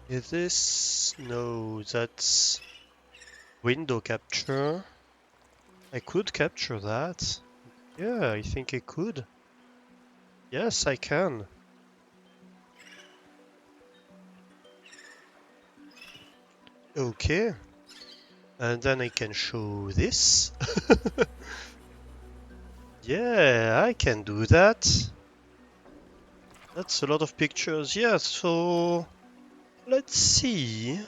Is this... No, that's window capture. I could capture that. Yeah, I think I could. Yes, I can. Okay. And then I can show this. Yeah, I can do that. That's a lot of pictures. Yeah, so let's see.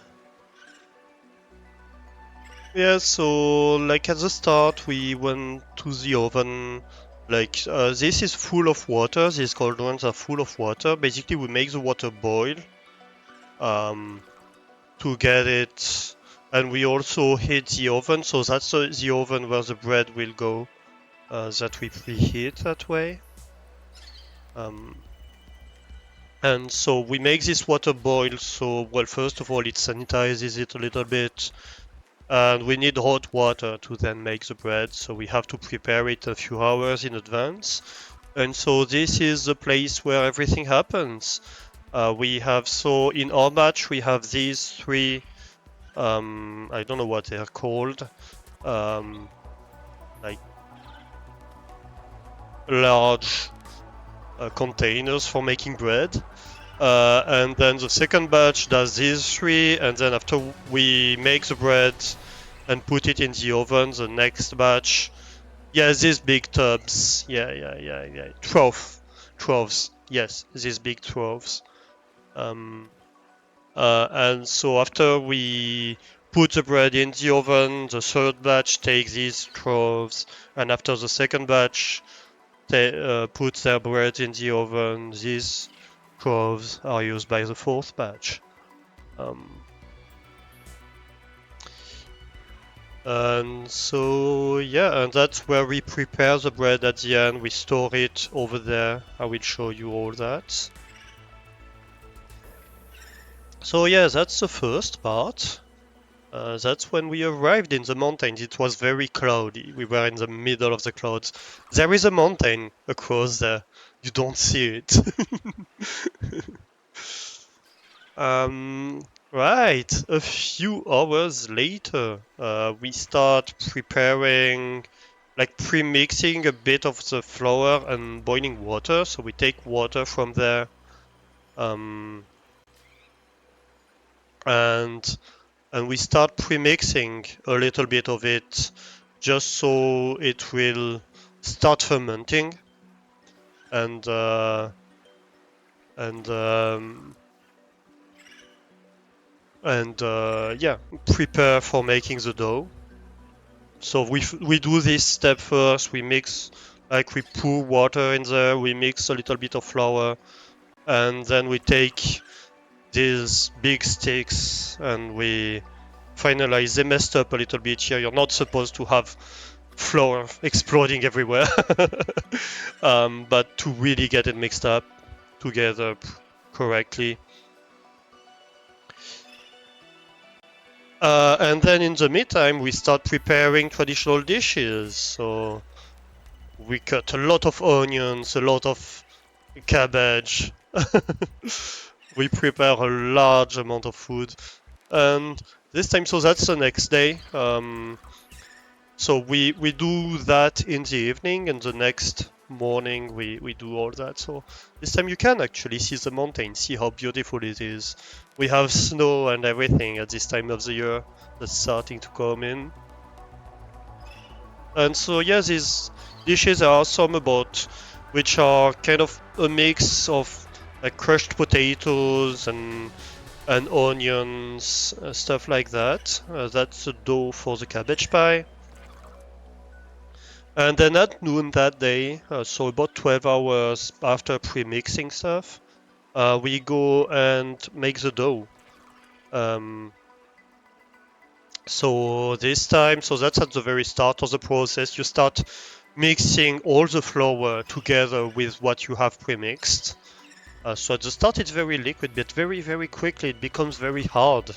Yeah, so like at the start we went to the oven. Like this is full of water. These cauldrons are full of water. Basically, we make the water boil to get it, and we also heat the oven. So that's the oven where the bread will go. That we preheat that way. And so we make this water boil. So well, first of all, it sanitizes it a little bit. And we need hot water to then make the bread, so we have to prepare it a few hours in advance. And so this is the place where everything happens. We have, so in our batch we have these three, I don't know what they're called, like large containers for making bread. And then the second batch does these three, and then after we make the bread and put it in the oven, the next batch, yeah, these big tubs, yeah, 12s, yes, these big 12s. And so after we put the bread in the oven, the third batch takes these 12s, and after the second batch they put their bread in the oven, these 12s are used by the fourth batch. And so, yeah, and that's where we prepare the bread at the end. We store it over there. I will show you all that. So, yeah, that's the first part. That's when we arrived in the mountains. It was very cloudy. We were in the middle of the clouds. There is a mountain across there. You don't see it. Right. A few hours later, we start preparing, like pre-mixing a bit of the flour and boiling water. So we take water from there, um, and we start pre-mixing a little bit of it, just so it will start fermenting, and uh, and um, yeah, prepare for making the dough. So we do this step first. We mix, like we pour water in there. We mix a little bit of flour, and then we take these big sticks and we finalize. They messed up a little bit here. You're not supposed to have flour exploding everywhere, but to really get it mixed up together correctly. And then in the meantime, we start preparing traditional dishes. So we cut a lot of onions, a lot of cabbage. We prepare a large amount of food. And this time, so that's the next day. So we do that in the evening, and the next morning we do all that. So this time you can actually see the mountain, see how beautiful it is. We have snow and everything at this time of the year that's starting to come in. And so yeah, these dishes are awesome, about which are kind of a mix of like crushed potatoes and onions, stuff like that. That's the dough for the cabbage pie. And then at noon that day, so about 12 hours after pre-mixing stuff, we go and make the dough. So this time, so that's at the very start of the process. You start mixing all the flour together with what you have pre-mixed. So at the start it's very liquid, but very, very quickly it becomes very hard.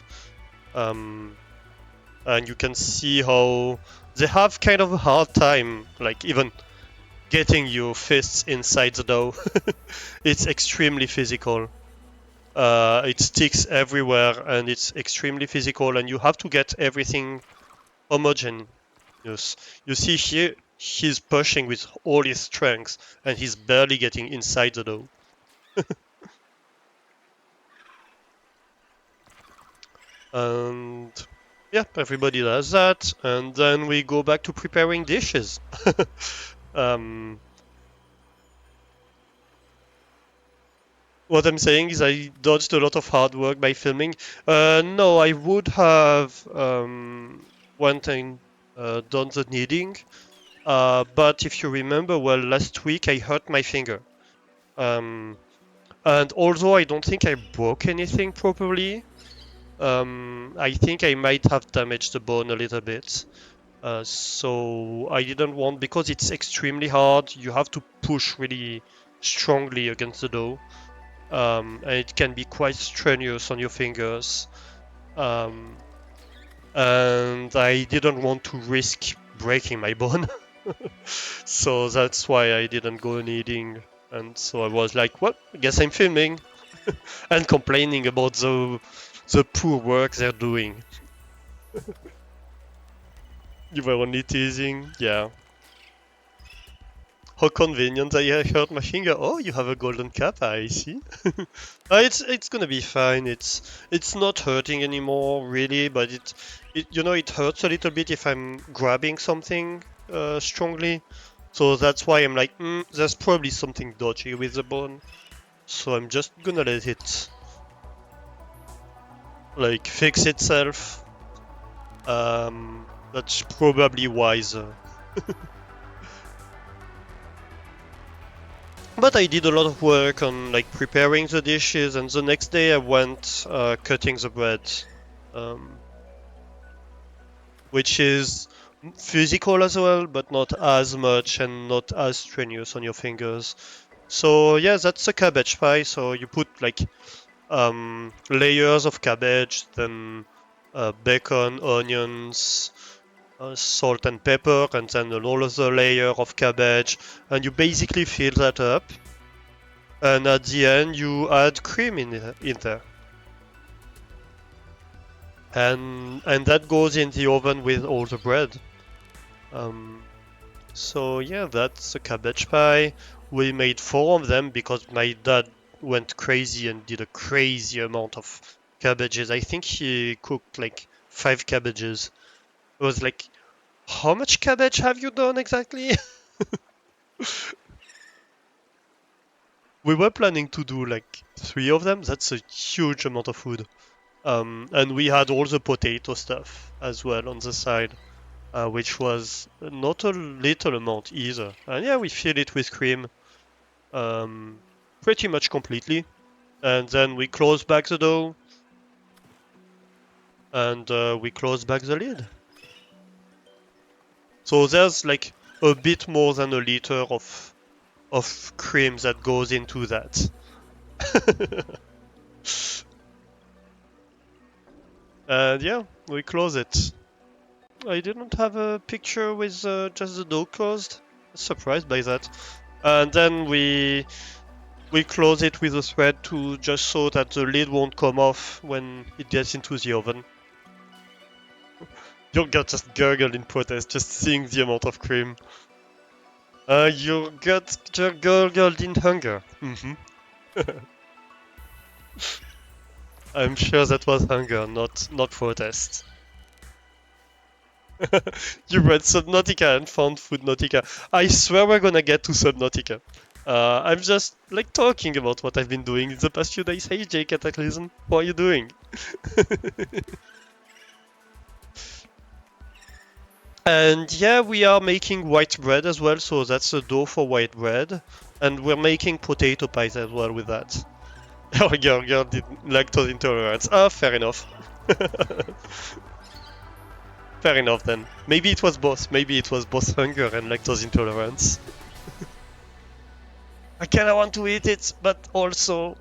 And you can see how they have kind of a hard time, like even getting your fists inside the dough. It's extremely physical. It sticks everywhere, and it's extremely physical, and you have to get everything homogeneous. You see here, he's pushing with all his strength, and he's barely getting inside the dough. And yeah, everybody does that, and then we go back to preparing dishes. What I'm saying is I dodged a lot of hard work by filming. No, I would have went and done the kneading. But if you remember, well, last week I hurt my finger. Um, and although I don't think I broke anything properly, I think I might have damaged the bone a little bit. So I didn't want, because it's extremely hard, you have to push really strongly against the dough. And it can be quite strenuous on your fingers. Um, and I didn't want to risk breaking my bone. So that's why I didn't go kneading. And so I was like, well, I guess I'm filming and complaining about the poor work they're doing. You were only teasing, yeah. How convenient I hurt my finger. Oh, you have a golden cap, I see. It's gonna be fine. It's not hurting anymore really, but it hurts a little bit if I'm grabbing something strongly. So that's why I'm like, there's probably something dodgy with the bone. So I'm just gonna let it like fix itself. That's probably wiser. But I did a lot of work on like preparing the dishes, and the next day I went cutting the bread, um, which is physical as well, but not as much and not as strenuous on your fingers. So yeah, that's a cabbage pie. So you put like layers of cabbage, then bacon, onions, salt and pepper, and then another layer of cabbage, and you basically fill that up. And at the end, you add cream in there, and that goes in the oven with all the bread. Um, so yeah, that's a cabbage pie. We made 4 of them because my dad went crazy and did a crazy amount of cabbages. I think he cooked like 5 cabbages. It was like, how much cabbage have you done exactly? We were planning to do like 3 of them. That's a huge amount of food. And we had all the potato stuff as well on the side, which was not a little amount either. And yeah, we fill it with cream pretty much completely. And then we close back the dough and we close back the lid. So there's like a bit more than a liter of cream that goes into that. And yeah, we close it. I didn't have a picture with just the dough closed. Surprised by that. And then we close it with a thread to just so that the lid won't come off when it gets into the oven. Your gut just gurgled in protest just seeing the amount of cream. Your gut just gurgled in hunger. I'm sure that was hunger, not protest. You read Subnautica and found Foodnautica. I swear we're gonna get to Subnautica. I'm just like talking about what I've been doing in the past few days. Hey J Cataclysm, what are you doing? And yeah, we are making white bread as well, so that's the dough for white bread. And we're making potato pies as well with that. Oh, girl did lactose intolerance. Ah, fair enough. Fair enough then. Maybe it was both. Maybe it was both hunger and lactose intolerance. I kinda want to eat it, but also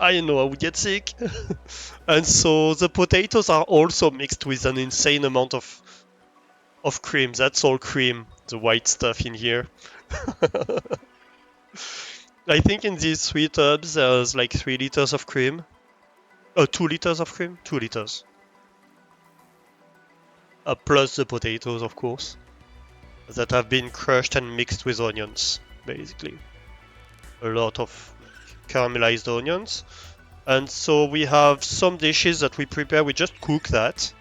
I know I would get sick. And so the potatoes are also mixed with an insane amount of cream. That's all cream, the white stuff in here. I think in these 3 tubs there's like 3 liters of cream. 2 liters of cream? 2 liters. Plus the potatoes, of course, that have been crushed and mixed with onions, basically. A lot of caramelized onions. And so we have some dishes that we prepare, we just cook that.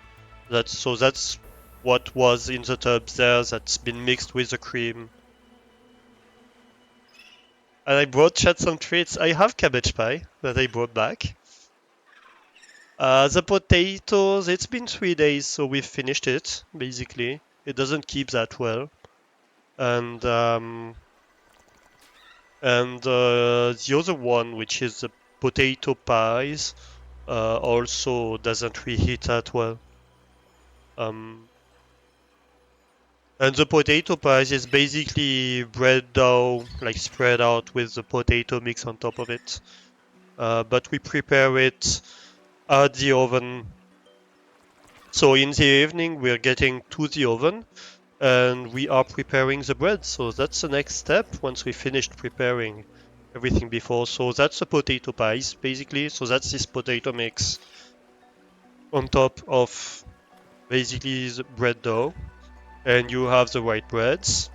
So that's what was in the tubs there, that's been mixed with the cream. And I brought Chad some treats. I have cabbage pie that I brought back. The potatoes, it's been 3 days, so we've finished it, basically. It doesn't keep that well. And the other one, which is the potato pies, also doesn't reheat that well. And the potato pies is basically bread dough, like spread out with the potato mix on top of it. But we prepare it at the oven. So in the evening, we're getting to the oven and we are preparing the bread. So that's the next step once we finished preparing everything before. So that's the potato pies, basically. So that's this potato mix on top of basically the bread dough. And you have the white breads.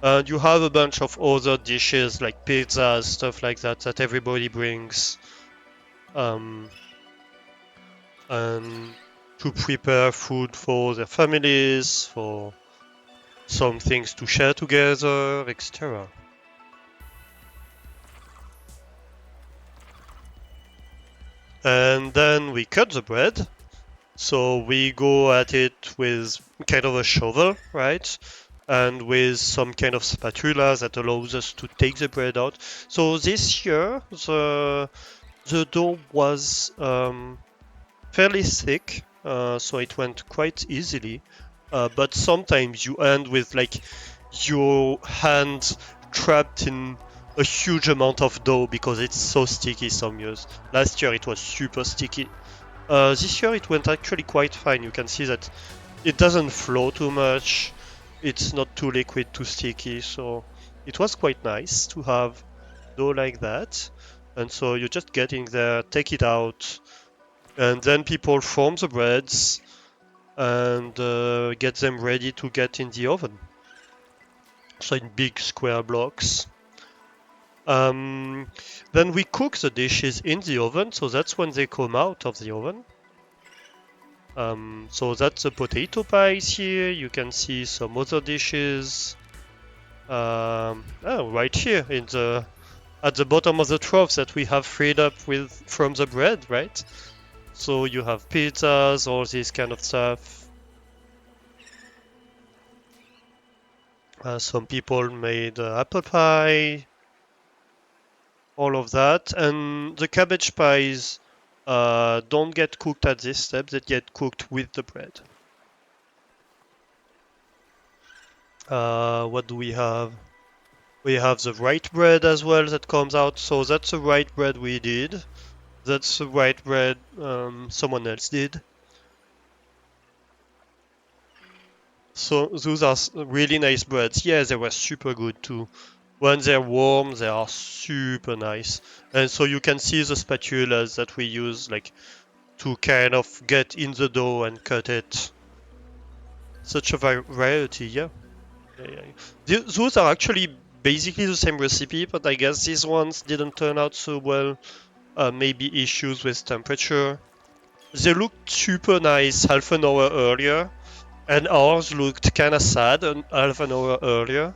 And you have a bunch of other dishes like pizzas, stuff like that, that everybody brings. And to prepare food for their families, for some things to share together, etc. And then we cut the bread. So we go at it with kind of a shovel, right? And with some kind of spatula that allows us to take the bread out. So this year, the dough was fairly thick, so it went quite easily. But sometimes you end with like your hand trapped in a huge amount of dough because it's so sticky some years. Last year it was super sticky. This year it went actually quite fine. You can see that it doesn't flow too much. It's not too liquid, too sticky. So it was quite nice to have dough like that. And so you just get in there, take it out, and then people form the breads and get them ready to get in the oven. So in big square blocks. Then we cook the dishes in the oven, so that's when they come out of the oven. So that's the potato pies here. You can see some other dishes. Right here at the bottom of the trough that we have freed up from the bread, right? So you have pizzas, all this kind of stuff. Some people made apple pie, all of that, and the cabbage pies don't get cooked at this step, they get cooked with the bread. What do we have? We have the white bread as well that comes out, so that's the white bread we did. That's the white bread someone else did. So those are really nice breads. Yeah, they were super good too. When they're warm, they are super nice. And so you can see the spatulas that we use like to kind of get in the dough and cut it. Such a variety, yeah. Those are actually basically the same recipe, but I guess these ones didn't turn out so well. Maybe issues with temperature. They looked super nice half an hour earlier, and ours looked kinda sad half an hour earlier.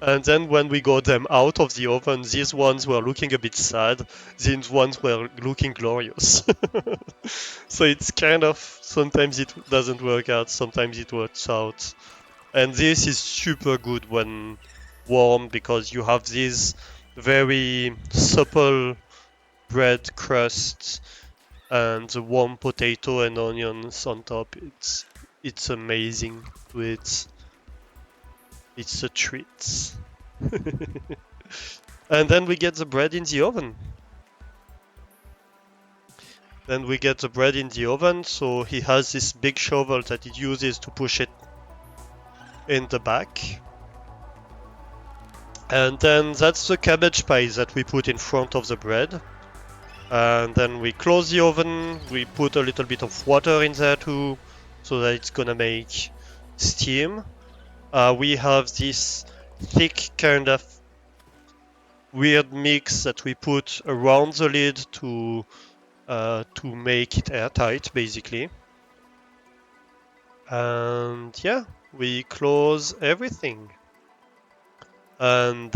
And then when we got them out of the oven, these ones were looking a bit sad, these ones were looking glorious. So it's kind of, sometimes it doesn't work out, sometimes it works out. And this is super good when warm because you have these very supple bread crusts and the warm potato and onions on top. It's amazing. It's a treat. And then we get the bread in the oven. So he has this big shovel that he uses to push it in the back. And then that's the cabbage pies that we put in front of the bread. And then we close the oven, we put a little bit of water in there too, so that it's gonna make steam. We have this thick kind of weird mix that we put around the lid to make it airtight, basically. And yeah, we close everything. And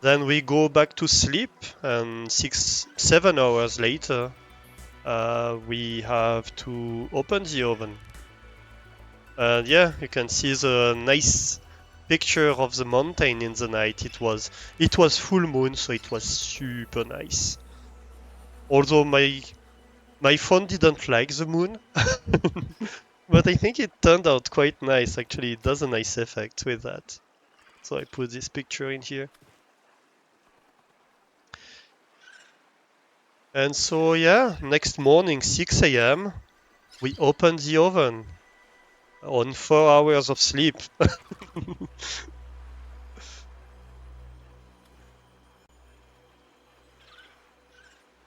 then we go back to sleep, and 7 hours later, we have to open the oven. And yeah, you can see the nice picture of the mountain in the night. It was full moon, so it was super nice. Although my phone didn't like the moon, but I think it turned out quite nice. Actually, it does a nice effect with that. So I put this picture in here. And so yeah, next morning, 6 a.m., we opened the oven on 4 hours of sleep.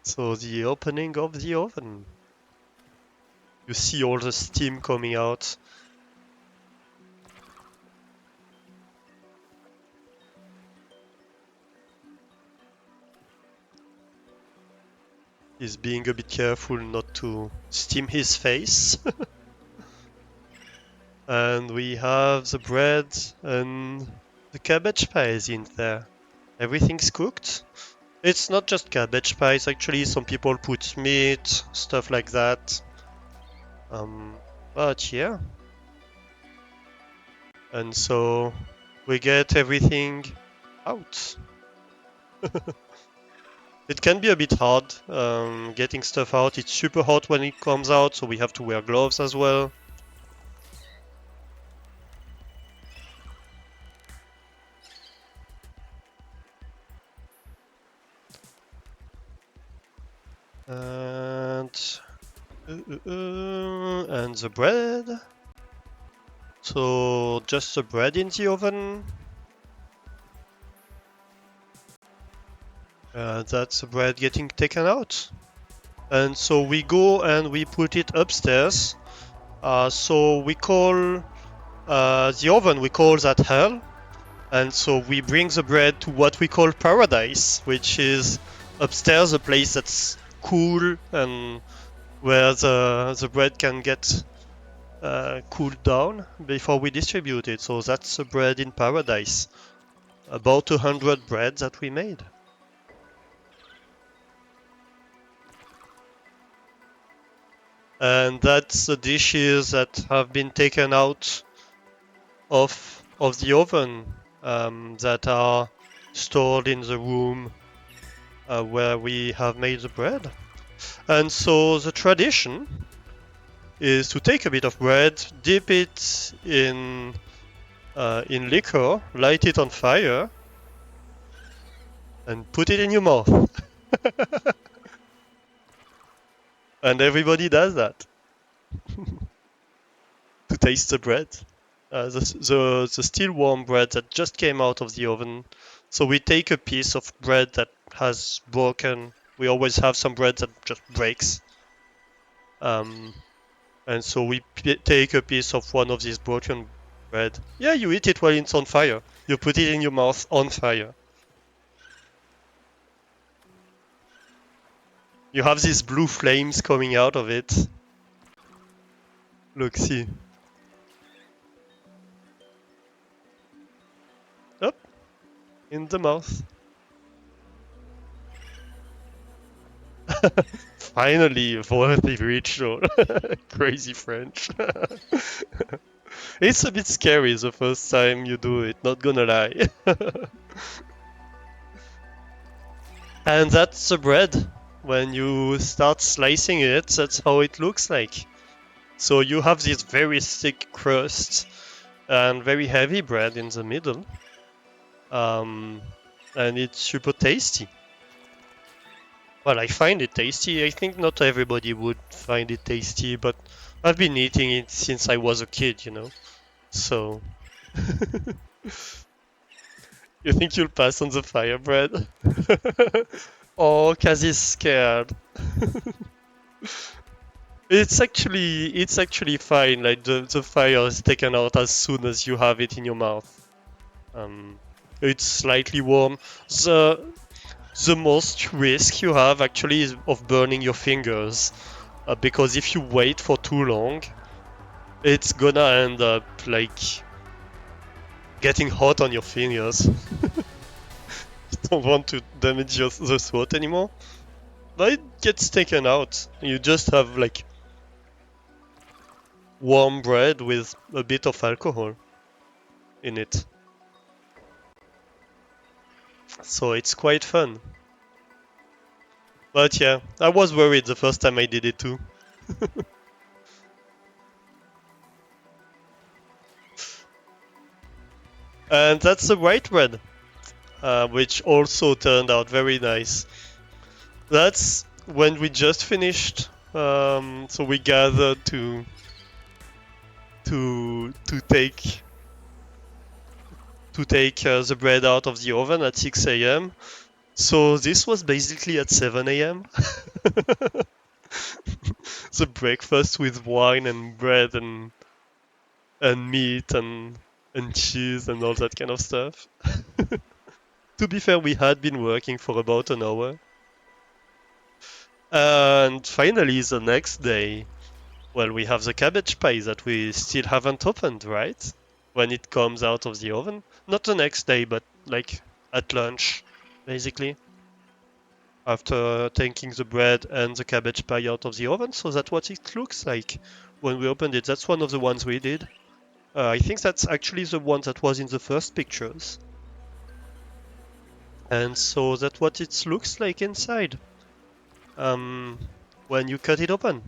So the opening of the oven. You see all the steam coming out. He's being a bit careful not to steam his face. And we have the bread and the cabbage pies in there. Everything's cooked. It's not just cabbage pies, actually. Some people put meat, stuff like that. But yeah. And so we get everything out. It can be a bit hard getting stuff out. It's super hot when it comes out, so we have to wear gloves as well. And the bread. So just the bread in the oven. That's the bread getting taken out. And so we go and we put it upstairs. So we call the oven, we call that hell. And so we bring the bread to what we call paradise, which is upstairs, a place that's cool and where the bread can get cooled down before we distribute it. So that's the bread in paradise. About 100 breads that we made. And that's the dishes that have been taken out of the oven that are stored in the room where we have made the bread. And so the tradition is to take a bit of bread, dip it in liquor, light it on fire, and put it in your mouth. And everybody does that to taste the bread. The still warm bread that just came out of the oven. So we take a piece of bread that has broken. We always have some bread that just breaks. And so we take a piece of one of these broken bread. Yeah, you eat it while it's on fire. You put it in your mouth on fire. You have these blue flames coming out of it. Look, see. Up in the mouth. Finally, a worthy ritual. Crazy French. It's a bit scary the first time you do it, not gonna lie. And that's the bread. When you start slicing it, that's how it looks like. So you have this very thick crust and very heavy bread in the middle. And it's super tasty. Well, I find it tasty. I think not everybody would find it tasty, but I've been eating it since I was a kid, you know. So... You think you'll pass on the fire bread? Oh, Kaz's scared. It's actually fine. Like the fire is taken out as soon as you have it in your mouth. Um, it's slightly warm. The the most risk you have actually is of burning your fingers, because if you wait for too long, it's gonna end up like getting hot on your fingers. You don't want to damage the throat anymore. But it gets taken out. You just have like warm bread with a bit of alcohol in it. So it's quite fun. But yeah, I was worried the first time I did it too. And that's the white bread, which also turned out very nice. That's when we just finished. So we gathered to take the bread out of the oven at 6 a.m. So this was basically at 7 a.m. The breakfast with wine and bread and meat and cheese and all that kind of stuff. To be fair, we had been working for about an hour. And finally, the next day, well, we have the cabbage pie that we still haven't opened, right? When it comes out of the oven. Not the next day, but like at lunch, basically. After taking the bread and the cabbage pie out of the oven. So that's what it looks like when we opened it. That's one of the ones we did. I think that's actually the one that was in the first pictures. And so that's what it looks like inside when you cut it open.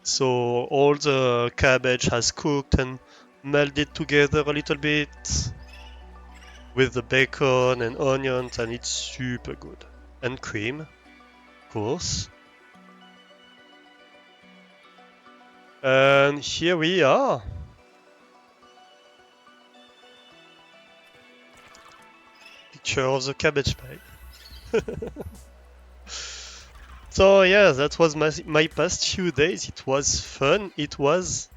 So all the cabbage has cooked and melded together a little bit with the bacon and onions, and it's super good. And cream, of course. And here we are. Picture of the cabbage pie. So yeah, that was my past few days. It was fun. It was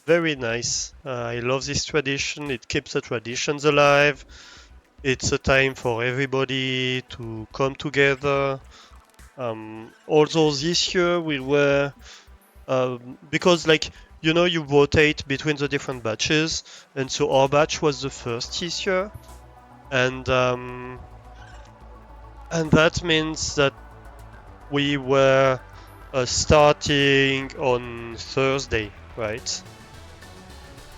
very nice. I love this tradition. It keeps the traditions alive. It's a time for everybody to come together. Although this year we were, because like you rotate between the different batches, and so our batch was the first this year, and that means that we were starting on Thursday, right?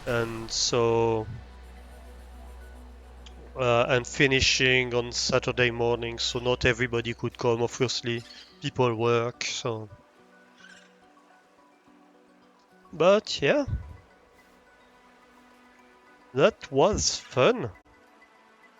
And so and finishing on Saturday morning, so not everybody could come. Obviously, people work, so. But yeah, that was fun.